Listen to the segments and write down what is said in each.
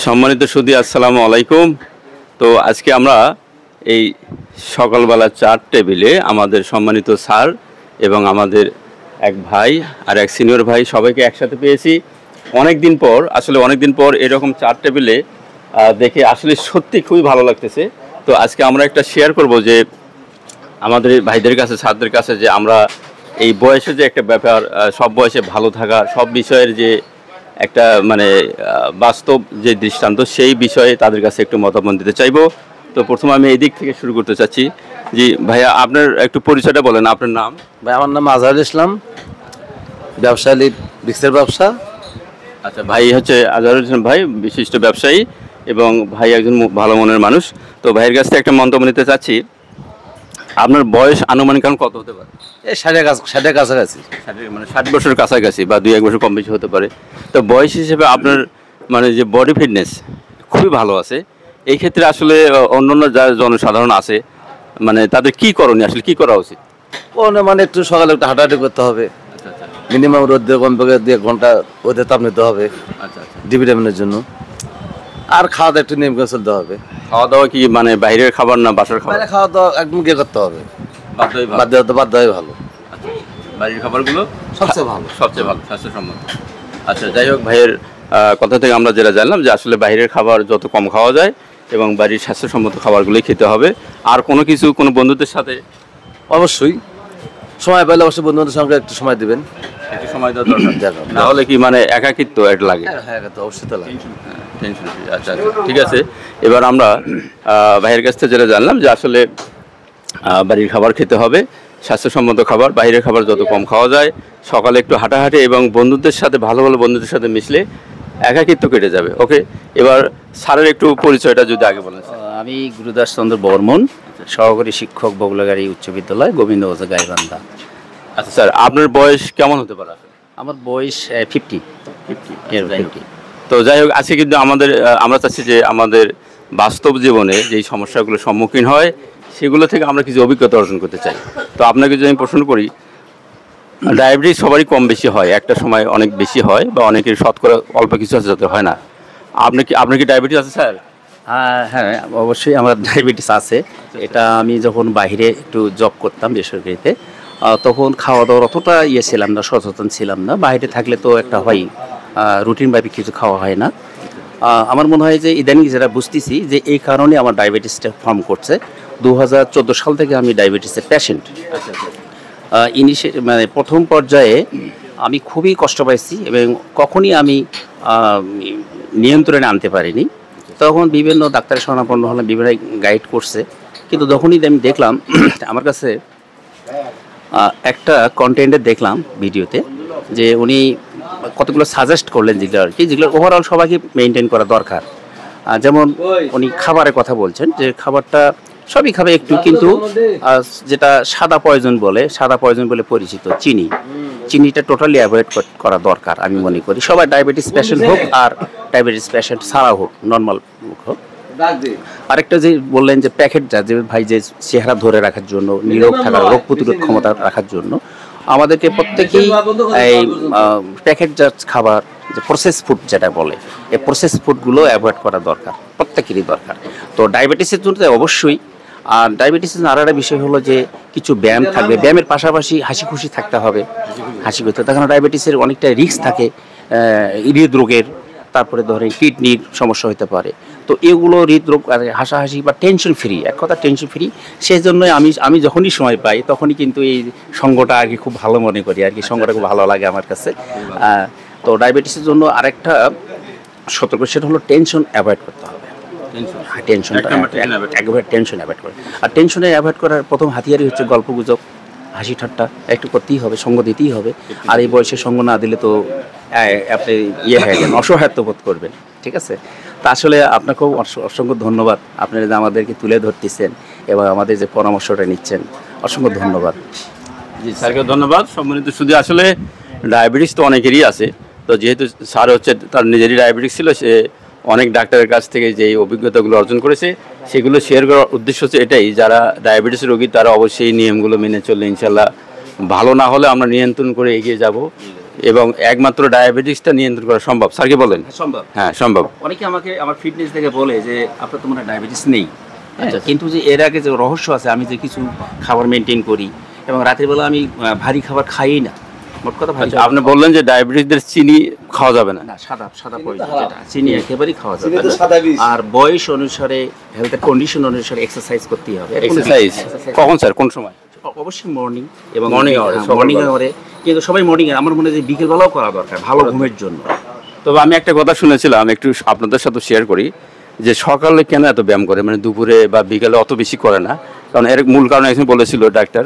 সম্মানিত সুধী, আসসালামু আলাইকুম। তো আজকে আমরা এই সকালবেলা চার টেবিলে আমাদের সম্মানিত স্যার এবং আমাদের এক ভাই আর এক সিনিয়র ভাই সবাইকে একসাথে পেয়েছি অনেক দিন পর এরকম চার টেবিলে দেখে আসলে সত্যি খুবই ভালো লাগতেছে। তো আজকে আমরা একটা শেয়ার করব যে আমাদের ভাইদের কাছে, স্যারদের কাছে, যে আমরা এই বয়সে যে একটা ব্যাপার, সব বয়সে ভালো থাকা, সব বিষয়ের যে একটা মানে বাস্তব যে দৃষ্টান্ত, সেই বিষয়ে তাদের কাছে একটু মতামত দিতে চাইবো। তো প্রথমে আমি এই দিক থেকে শুরু করতে চাচ্ছি। জি ভাইয়া, আপনার একটু পরিচয়টা বলেন, আপনার নাম? ভাই, আমার নাম আজহারুল ইসলাম, ব্যবসায়ী, রিক্সের ব্যবসা। আচ্ছা, ভাই হচ্ছে আজহারুল ইসলাম ভাই, বিশিষ্ট ব্যবসায়ী এবং ভাই একজন ভালো মনের মানুষ। তো ভাইয়ের কাছ থেকে একটা মন্তব্য নিতে চাচ্ছি। আপনার বয়স আনুমানিক কত হতে পারে? এই 60-এর কাছাকাছি, মানে 60 বছরের কাছাকাছি বা 2-1 বছর কম বেশি হতে পারে। তো বয়স হিসেবে আপনার মানে যে বডি ফিটনেস খুবই ভালো আছে। এই ক্ষেত্রে আসলে অন্যান্য যারা জনসাধারণ আছে, মানে তাদের কি করণীয়, আসলে কি করা উচিত? মানে একটু সকালে একটু হাঁটাহাঁটি করতে হবে, মিনিমাম রোদে কমপক্ষে 2 ঘন্টা রোদে তাপ নিতে হবে ডি ভিটামিনের জন্য। আর খাওয়া দাওয়া একটু নিয়ম করে চলতে হবে। খাওয়া দাওয়া কি মানে বাইরের খাবার না বাসার খাবার? খাওয়া দাওয়া একদম করতে হবে, বাদ দেওয়াই ভালো। বাড়ির খাবারগুলো সবচেয়ে ভালো, স্বাস্থ্যসম্মত। আচ্ছা, যাই হোক, ভাইয়ের কথা থেকে আমরা যেটা জানলাম যে আসলে বাইরের খাবার যত কম খাওয়া যায় এবং বাড়ির স্বাস্থ্যসম্মত খাবারগুলোই খেতে হবে। আর কোনো কিছু, কোনো বন্ধুদের সাথে অবশ্যই সময় পেলে অবশ্যই বন্ধুদের সঙ্গে একটু সময় দিবেন, একটু সময় দেওয়া দরকার। তাহলে কি মানে একাকিত্ব একটা লাগে? হ্যাঁ, অবশ্যই তো লাগে, টেনশন। আচ্ছা, ঠিক আছে। এবার আমরা ভাইয়ের কাছ থেকে যেটা জানলাম যে আসলে বাড়ির খাবার খেতে হবে, স্বাস্থ্যসম্মত খাবার, বাইরের খাবার যত কম খাওয়া যায়, সকালে একটু হাঁটাহাঁটি এবং বন্ধুদের সাথে, ভালো ভালো বন্ধুদের সাথে মিশলে একাকিত্ব কেটে যাবে। ওকে, এবার স্যারের একটু পরিচয়টা যদি আগে বলেন। আমি গুরুদাস চন্দ্র বর্মন, সহকারী শিক্ষক, বগুলাগাড়ি উচ্চ বিদ্যালয়, গোবিন্দগঞ্জ, গাইবান্ধা। আচ্ছা স্যার, আপনার বয়স কেমন হতে পারে? আমার বয়স 50। তো যাই হোক, আজকে কিন্তু আমরা চাচ্ছি যে আমাদের বাস্তব জীবনে যেই সমস্যাগুলো সম্মুখীন হয় সেগুলো থেকে আমরা কিছু অভিজ্ঞতা অর্জন করতে চাই। তো আপনাকে যদি আমি প্রশ্ন করি, ডায়াবেটিস সবারই কম বেশি হয়, একটা সময় অনেক বেশি হয় বা অনেকের শতকরা অল্প কিছু আছে যাতে হয় না। আপনার কি ডায়াবেটিস আছে স্যার? হ্যাঁ, অবশ্যই আমার ডায়াবেটিস আছে। এটা আমি যখন বাইরে একটু জব করতাম বেসরকারিতে, তখন খাওয়া দাওয়ার অতটা ছিলাম না, সচেতন ছিলাম না। বাইরে থাকলে তো একটা হয়, রুটিন ভাবে কিছু খাওয়া হয় না। আমার মনে হয় যে ইদানিং যেটা বুঝতেছি যে এই কারণে আমার ডায়াবেটিসটা ফর্ম করছে। 2014 সাল থেকে আমি ডায়াবেটিসের পেশেন্ট। মানে প্রথম পর্যায়ে আমি খুবই কষ্ট পাইছি এবং কখনই আমি নিয়ন্ত্রণে আনতে পারিনি। তখন বিভিন্ন ডাক্তারের শরণাপন্ন হলাম, বিভিন্ন গাইড করছে, কিন্তু যখনই আমি দেখলাম আমার কাছে একটা কন্টেন্টে দেখলাম ভিডিওতে যে উনি কতগুলো সাজেস্ট করলেন যেগুলো ওভারঅল সবাইকে মেনটেন করা দরকার। যেমন উনি খাবারের কথা বলছেন যে খাবারটা সবই খাবে একটু, কিন্তু যেটা সাদা পয়জন বলে পরিচিত চিনিটা টোটালি অ্যাভয়েড করা দরকার আমি মনে করি। সবাই ডায়াবেটিস পেশেন্ট হোক আর ডায়াবেটিস পেশেন্ট ছাড়া হোক, নর্মাল হোক। আরেকটা যে বললেন যে প্যাকেটটা, যে ভাই যে চেহারা ধরে রাখার জন্য, নিরোগ থাকার, রোগ প্রতিরোধ ক্ষমতা রাখার জন্য আমাদেরকে প্রত্যেকেই এই প্যাকেটজাত খাবার, যে প্রসেস ফুড যেটা বলে, এই প্রসেস ফুডগুলো অ্যাভয়েড করা দরকার, প্রত্যেকেরই দরকার। তো ডায়াবেটিসের জন্য অবশ্যই। আর ডায়াবেটিসের আর একটা বিষয় হলো যে কিছু ব্যায়াম থাকবে, ব্যায়ামের পাশাপাশি হাসি খুশি থাকতে হবে, হাসি করতে। তখন ডায়াবেটিসের অনেকটা রিস্ক থাকে, হৃদরোগের, তারপরে ধরেন কিডনির সমস্যা হতে পারে। তো এগুলো হৃদরোগ আর হাসাহাসি বা টেনশন ফ্রি, এক কথা টেনশন ফ্রি। সেই জন্যই আমি যখনই সময় পাই তখনই কিন্তু এই সঙ্গটা আর কি খুব ভালো মনে করি আর কি, সঙ্গটা খুব ভালো লাগে আমার কাছে। তো ডায়াবেটিসের জন্য আরেকটা সতর্ক, সেটা হলো টেনশন অ্যাভয়েড করতে হবে। টেনশন অ্যাভয়েড করে। আর টেনশনে অ্যাভয়েড করার প্রথম হাতিয়ারই হচ্ছে গল্পগুজব, হাসি ঠাট্টা একটু করতেই হবে, সঙ্গ দিতেই হবে। আর এই বয়সে সঙ্গ না দিলে তো আপনি হয়ে যান, অসহায়ত্ব বোধ করবেন। ঠিক আছে, তা আসলে আপনাকেও অসংখ্য ধন্যবাদ, আপনারা যে আমাদেরকে তুলে ধরতেছেন এবং আমাদের যে পরামর্শটা নিচ্ছেন, অসংখ্য ধন্যবাদ। জি স্যারকে ধন্যবাদ। সম্মানিত শুধু আসলে ডায়াবেটিস তো অনেকেরই আছে। তো যেহেতু স্যার হচ্ছে তার নিজেরই ডায়াবেটিস ছিল, সে অনেক ডাক্তারের কাছ থেকে যে অভিজ্ঞতাগুলো অর্জন করেছে সেগুলো শেয়ার করার উদ্দেশ্য হচ্ছে এটাই, যারা ডায়াবেটিস রোগী তারা অবশ্যই নিয়মগুলো মেনে চললে ইনশাল্লাহ ভালো, না হলে আমরা নিয়ন্ত্রণ করে এগিয়ে যাব এবং একমাত্র ডায়াবেটিসটা নিয়ন্ত্রণ করা সম্ভব, স্যার কি বলেন? সম্ভব। হ্যাঁ সম্ভব। অনেকে আমাকে আমার ফিটনেস দেখে বলে যে আপনার তো মনে হয় ডায়াবেটিস নেই। আচ্ছা, কিন্তু যে এর আগে যে রহস্য আছে, আমি যে কিছু খাবার মেনটেন করি এবং রাতের বেলা আমি ভারী খাবার খাই না, মোট কথা ভাই। আপনি বললেন যে ডায়াবেটিসদের চিনি খাওয়া যাবে না। না, সাদা সাদা পয়জন যেটা, চিনি একেবারেই খাওয়া যাবে না। আর বয়স অনুসারে, হেলথের কন্ডিশন অনুসারে এক্সারসাইজ করতেই হবে। এক্সারসাইজ কখন স্যার, কোন সময়? অবশ্যই মর্নিং এবং মর্নিং আওয়ারে, মর্নিং আওয়ারে, কিন্তু সবাই মর্নিং এ, আমার মনে হয় যে বিকেলবেলাও করা দরকার ভালো ঘুমের জন্য। তবে আমি একটা কথা শুনেছিলাম, একটু আপনাদের সাথে শেয়ার করি, যে সকালে কেন এত ব্যায়াম করে, মানে দুপুরে বা বিকালে অত বেশি করে না। কারণ এর মূল কারণ একজন বলেছিল ডাক্তার,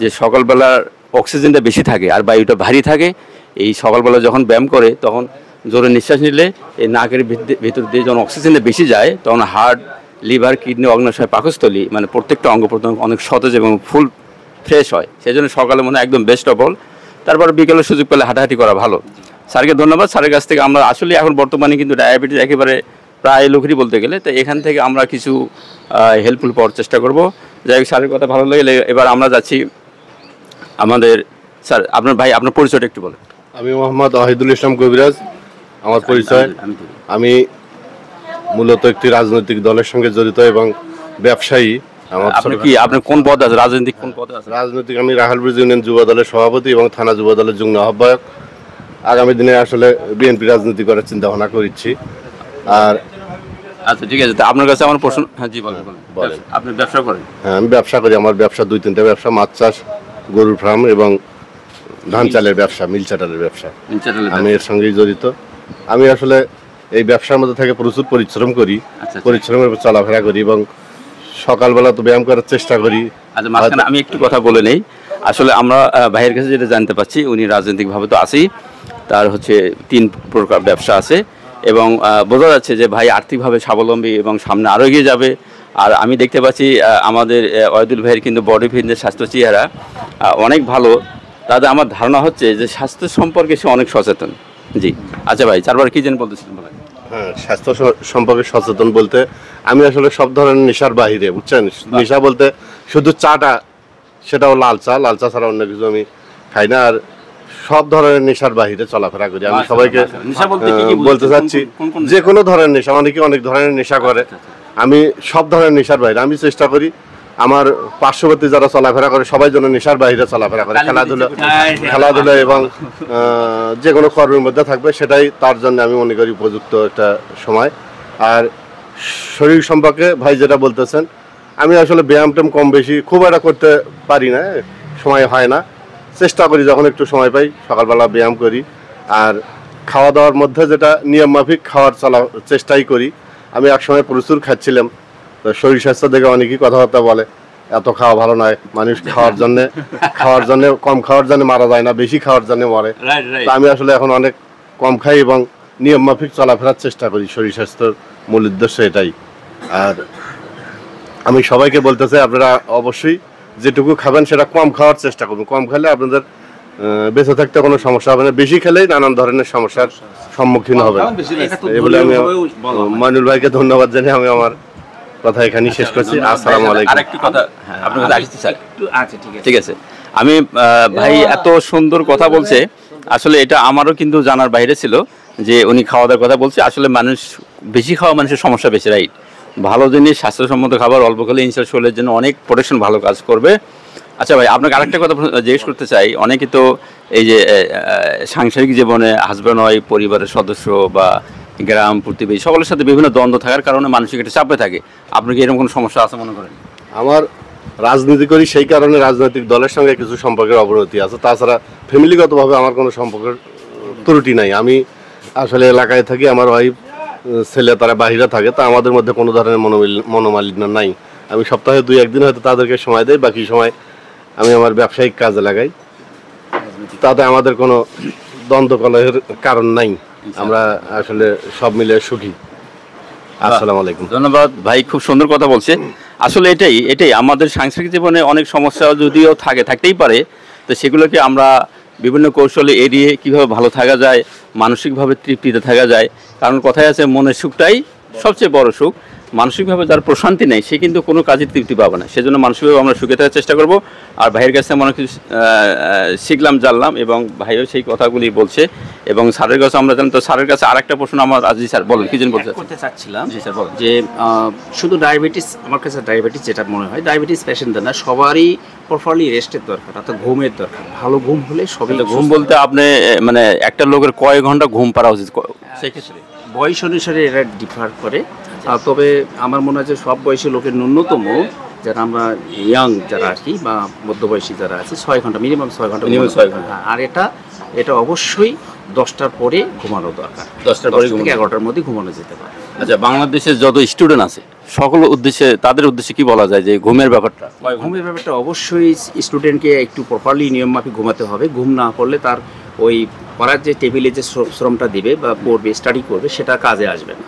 যে সকালবেলার অক্সিজেনটা বেশি থাকে আর বায়ুটা ভারী থাকে। এই সকালবেলা যখন ব্যায়াম করে তখন জোরে নিঃশ্বাস নিলে এই নাকের ভিতর দিয়ে যখন অক্সিজেনটা বেশি যায়, তখন হার্ট, লিভার, কিডনি, অগ্নাশয়, পাকস্থলী, মানে প্রত্যেকটা অঙ্গ প্রত্যঙ্গ অনেক সতেজ এবং ফুল ফ্রেশ হয়। সেই জন্য সকালে মনে হয় একদম বেস্ট অফ অল। তারপর বিকেলের সুযোগ পেলে হাঁটাহাঁটি করা ভালো। স্যারকে ধন্যবাদ। স্যারের কাছ থেকে আমরা আসলে এখন বর্তমানে কিন্তু ডায়াবেটিস একেবারে প্রায় লোকেরই বলতে গেলে, তো এখান থেকে আমরা কিছু হেল্পফুল পাওয়ার চেষ্টা করব। যাই হোক, স্যারের কথা ভালো লাগলে এবার আমরা যাচ্ছি আমাদের স্যার। আপনার ভাই, আপনার পরিচয়টা একটু বলেন। আমি মোহাম্মদ ওয়াহিদুল ইসলাম কবিরাজ। আমার পরিচয়, আমি মূলত একটি রাজনৈতিক দলের সঙ্গে জড়িত এবং ব্যবসায়ী। আপনার কোন পদ আছে, রাজনৈতিক কোন পদ আছে? রাজনৈতিক, আমি রাখালব্রিজ ইউনিয়ন যুব দলের সভাপতি এবং থানা যুব দলের যুগ্ম আহ্বায়ক। আগামী দিনে আসলে বিএনপি রাজনীতি করার চিন্তা ভাবনা করছি। আর আচ্ছা, ঠিক আছে। তা আপনার কাছে আমার প্রশ্ন, হ্যাঁ জি বলেন। আপনি ব্যবসা করেন? হ্যাঁ, আমি ব্যবসা করি। আমার ব্যবসা 2-3টা ব্যবসা, মাছ চাষ, গরুর ফার্ম এবং ধান চালের ব্যবসা, মিল চাটালের ব্যবসা। আমি এর সঙ্গেই জড়িত। আমি আসলে এই ব্যবসার মধ্যে থেকে প্রচুর পরিশ্রম করি, পরিশ্রমের উপর চলাফেরা করি এবং সকালবেলা তো ব্যায়াম করার চেষ্টা করি। আচ্ছা, মাঝখানে আমি একটু কথা বলে নেই। আসলে আমরা ভাইয়ের কাছে যেটা জানতে পারছি, উনি রাজনৈতিকভাবে তো আছেই, তার হচ্ছে 3 প্রকার ব্যবসা আছে এবং বোঝা যাচ্ছে যে ভাই আর্থিকভাবে স্বাবলম্বী এবং সামনে আরও এগিয়ে যাবে। আর আমি দেখতে পাচ্ছি আমাদের ওয়াহিদুল ভাইয়ের কিন্তু বডি ফিটনেস, স্বাস্থ্য চেহারা অনেক ভালো। তাতে আমার ধারণা হচ্ছে যে স্বাস্থ্য সম্পর্কে সে অনেক সচেতন। জি, আচ্ছা ভাই, 4বার কি যেন বলতেছিলেন বলেন। হ্যাঁ, স্বাস্থ্য সম্পর্কে সচেতন বলতে আমি আসলে সব ধরনের নেশার বাহিরে, বুঝছেন, নেশা বলতে শুধু চাটা, সেটাও লাল চা ছাড়া অন্য কিছু আমি খাই না। আর সব ধরনের নেশার বাহিরে চলাফেরা করি। আমি সবাইকে বলতে চাচ্ছি, যে কোনো ধরনের নেশা, অনেকে অনেক ধরনের নেশা করে, আমি সব ধরনের নেশার বাইরে। আমি চেষ্টা করি আমার পার্শ্ববর্তী যারা চলাফেরা করে সবাই যেন নেশার বাইরে চলাফেরা করে, খেলাধুলা এবং যে কোনো কর্মের মধ্যে থাকবে, সেটাই তার জন্য আমি মনে করি উপযুক্ত একটা সময়। আর শরীর সম্পর্কে ভাই যেটা বলতেছেন, আমি আসলে ব্যায়াম ট্যায়াম কম বেশি খুব একটা করতে পারি না, সময় হয় না। চেষ্টা করি যখন একটু সময় পাই সকালবেলা ব্যায়াম করি। আর খাওয়া দাওয়ার মধ্যে যেটা নিয়ম মাফিক খাওয়ার চেষ্টাই করি। আমি একসময় প্রচুর খাচ্ছিলাম, তো শরীর স্বাস্থ্য দেখে অনেকেই কথাবার্তা বলে এত খাওয়া ভালো নয়, মানুষ খাওয়ার জন্য কম খাওয়ার জন্য মারা যায় না, বেশি খাওয়ার জন্য মরে। তো আমি আসলে এখন অনেক কম খাই এবং নিয়ম মাফিক চলাফেরার চেষ্টা করি। শরীর স্বাস্থ্যের মূল উদ্দেশ্য এটাই। আর আমি সবাইকে বলতে চাই, আপনারা অবশ্যই যেটুকু খাবেন সেটা কম খাওয়ার চেষ্টা করুন। কম খেলে আপনাদের বেঁচে থাকতে কোনো সমস্যা হবে না, বেশি খেলেই নানান ধরনের সমস্যার সম্মুখীন হবে। এই বলে আমি মইনুল ভাইকে ধন্যবাদ জানিয়ে আমি আমার কথা এখানেই শেষ করছি। আসসালামু আলাইকুম। আরেকটি কথা আপনার কাছে আসতে চাই। আচ্ছা, ঠিক আছে। আমি ভাই এত সুন্দর কথা বলছে, আসলে এটা আমারও কিন্তু জানার বাইরে ছিল যে উনি খাওয়া দাওয়ার কথা বলছে। আসলে মানুষ বেশি খাওয়া মানুষের সমস্যা বেশি, রাইট? ভালো জিনিস, স্বাস্থ্যসম্মত খাবার অল্প খেলে ইনশাল্লাহ শরীরের জন্য অনেক প্রোটেকশন, ভালো কাজ করবে। আচ্ছা ভাই, আপনাকে আরেকটা কথা জিজ্ঞেস করতে চাই। অনেকে তো এই যে সাংসারিক জীবনে হাজব্যান্ড হয়, পরিবারের সদস্য বা গ্রাম প্রতিবেশী সকলের সাথে বিভিন্ন দ্বন্দ্ব থাকার কারণে মানসিক একটা চাপে থাকে। আপনার কি এরকম কোনো সমস্যা আছে মনে করেন? আমার রাজনীতি করি, সেই কারণে রাজনৈতিক দলের সঙ্গে কিছু সম্পর্কের অবনতি আছে। তাছাড়া ফ্যামিলিগতভাবে আমার কোনো সম্পর্কের ত্রুটি নাই। আমি আসলে এলাকায় থাকি, আমার ওয়াইফ ছেলে তারা বাহিরে থাকে, তা আমাদের মধ্যে কোনো ধরনের মনোমালিন্য নাই। আমি সপ্তাহে 2-1 দিন হয়তো তাদেরকে সময় দেই, বাকি সময় আমি আমার ব্যবসায়িক কাজে লাগাই। তাতে আমাদের কোনো দ্বন্দ্ব কলহের কারণ নাই। আমরা আসলে সব মিলে সুখী। আসসালামু আলাইকুম। ধন্যবাদ ভাই, খুব সুন্দর কথা বলছে। আসলে এটাই আমাদের সাংসারিক জীবনে অনেক সমস্যা যদিও থাকতেই পারে, তো সেগুলোকে আমরা বিভিন্ন কৌশলে এড়িয়ে কীভাবে ভালো থাকা যায়, মানসিকভাবে তৃপ্তিতে থাকা যায়। কারণ কথায় আছে, মনের সুখটাই সবচেয়ে বড় সুখ। মানসিকভাবে যার প্রশান্তি নেই সে কিন্তু কোনো কাজের তৃপ্তি পাবে না। সেজন্য মানসিকভাবে আমরা সুখে থাকার চেষ্টা করব। আর ভাইয়ের কাছে আমরা কিছু শিখলাম, জানলাম, এবং ভাইও সেই কথাগুলি বলছে, এবং স্যারের কাছে আমরা জানি। তো স্যারের কাছে আরেকটা প্রশ্ন আমার আজি স্যার বলেন, কি যেন করতে চাচ্ছিলাম। জি স্যার বলেন। যে শুধু ডায়াবেটিস, আমার কাছে ডায়াবেটিস যেটা মনে হয়, ডায়াবেটিস পেশেন্টদের না, সবারই প্রপারলি রেস্টের দরকার, অর্থাৎ ঘুমের দরকার। ভালো ঘুম হলে সবই। ঘুম বলতে আপনি মানে একটা লোকের কয় ঘন্টা ঘুম পারা উচিত সেই ক্ষেত্রে? বয়স অনুসারে এরা ডিফার করে, তবে আমার মনে হয় যে সব বয়সী লোকের ন্যূনতম, যারা আমরা ইয়াং যারা আর কি বা মধ্যবয়সী যারা আছে, 6 ঘন্টা মিনিমাম, 6 ঘন্টা মিনিমাম 6 ঘন্টা। আর এটা অবশ্যই 10টার পরে ঘুমানো দরকার। 10টার পরে থেকে 11টার মধ্যে ঘুমানো যেতে পারে। আচ্ছা, বাংলাদেশের যত স্টুডেন্ট আছে সকল উদ্দেশ্যে, তাদের উদ্দেশ্যে কি বলা যায় যে ঘুমের ব্যাপারটা? ঘুমের ব্যাপারটা অবশ্যই স্টুডেন্টকে একটু প্রপারলি নিয়মমাফিক ঘুমাতে হবে। ঘুম না করলে তার ওই পড়ার যে টেবিলে যে শ্রমটা দিবে বা পড়বে, স্টাডি করবে, সেটা কাজে আসবে না,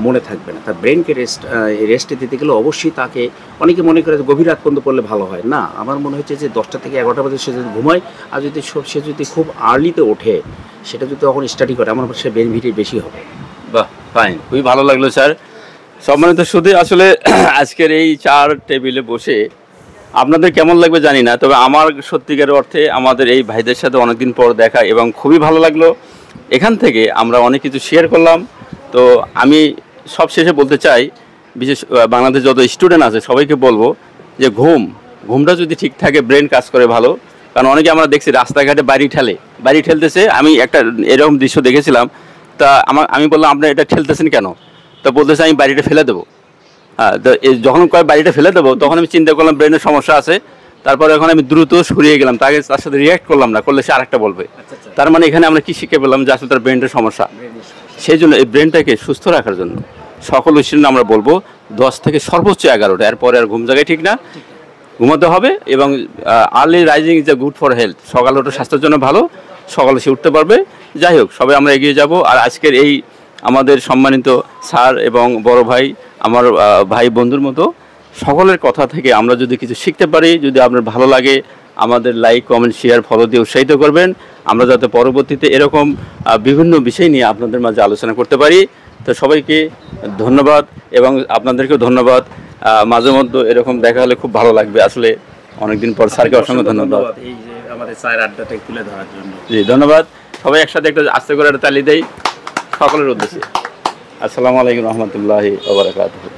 মনে থাকবে না। তার ব্রেনকে রেস্টে দিতে গেলে অবশ্যই তাকে, অনেকে মনে করে গভীর রাত পর্যন্ত পড়লে ভালো হয় না। আমার মনে হচ্ছে যে 10টা থেকে 11টা বাজে সে যদি ঘুমায়, আর যদি সে যদি খুব আর্লিতে ওঠে, সেটা যদি তখন স্টাডি করে, আমার মনে হয় সে বেনিফিট বেশি হবে। বাহ, ফাইন, খুবই ভালো লাগলো স্যার। সম্মানিত শুধু আসলে আজকের এই 4 টেবিলে বসে আপনাদের কেমন লাগবে জানি না, তবে আমার সত্যিকার অর্থে আমাদের এই ভাইদের সাথে অনেকদিন পর দেখা, এবং খুবই ভালো লাগলো। এখান থেকে আমরা অনেক কিছু শেয়ার করলাম। তো আমি সব শেষে বলতে চাই, বিশেষ বাংলাদেশ যত স্টুডেন্ট আছে সবাইকে বলবো যে ঘুমটা যদি ঠিক থাকে, ব্রেন কাজ করে ভালো। কারণ অনেকে আমরা দেখছি রাস্তাঘাটে বাড়ি ঠেলতেছে। আমি একটা এরকম দৃশ্য দেখেছিলাম। তা আমি বললাম, আপনারা এটা ঠেলতেছেন কেন? তা বলতেছে, আমি বাড়িটা ফেলে দেবো। হ্যাঁ, তো যখন বাড়িটা ফেলে দেবো, তখন আমি চিন্তা করলাম ব্রেনের সমস্যা আছে। তারপরে এখন আমি দ্রুত সরিয়ে গেলাম, তার সাথে রিঅ্যাক্ট করলাম না, করলে সে আরেকটা বলবে। তার মানে এখানে আমরা কি শিখে পেলাম? যে আসলে তার ব্রেনের সমস্যা। সেই জন্য এই ব্রেনটাকে সুস্থ রাখার জন্য সকল স্টুডেন্ট আমরা বলবো 10 থেকে সর্বোচ্চ 11টা, এরপরে আর ঘুম জায়গায় ঠিক না, ঘুমাতে হবে। এবং early rising is a good for health. সকালে ওঠা স্বাস্থ্যের জন্য ভালো, সকালে সে উঠতে পারবে। যাই হোক, সবাই আমরা এগিয়ে যাব। আর আজকের এই আমাদের সম্মানিত স্যার এবং বড় ভাই, আমার ভাই বন্ধুর মতো সকলের কথা থেকে আমরা যদি কিছু শিখতে পারি, যদি আপনার ভালো লাগে, আমাদের লাইক, কমেন্ট, শেয়ার, ফলো দিয়ে উৎসাহিত করবেন, আমরা যাতে পরবর্তীতে এরকম বিভিন্ন বিষয় নিয়ে আপনাদের মাঝে আলোচনা করতে পারি। তো সবাইকে ধন্যবাদ, এবং আপনাদেরকেও ধন্যবাদ। মাঝে মধ্যে এরকম দেখা হলে খুব ভালো লাগবে। আসলে অনেকদিন পর স্যারকে অসংখ্য ধন্যবাদ এই যে আমাদের স্যার আড্ডাটা তুলে ধরার জন্য। জি, ধন্যবাদ। সবাই একসাথে একটা আস্তে করে একটা তালি দেই সকলের উদ্দেশ্যে। আসসালামু আলাইকুম রহমতুল্লাহি ওয়া বারাকাতুহু।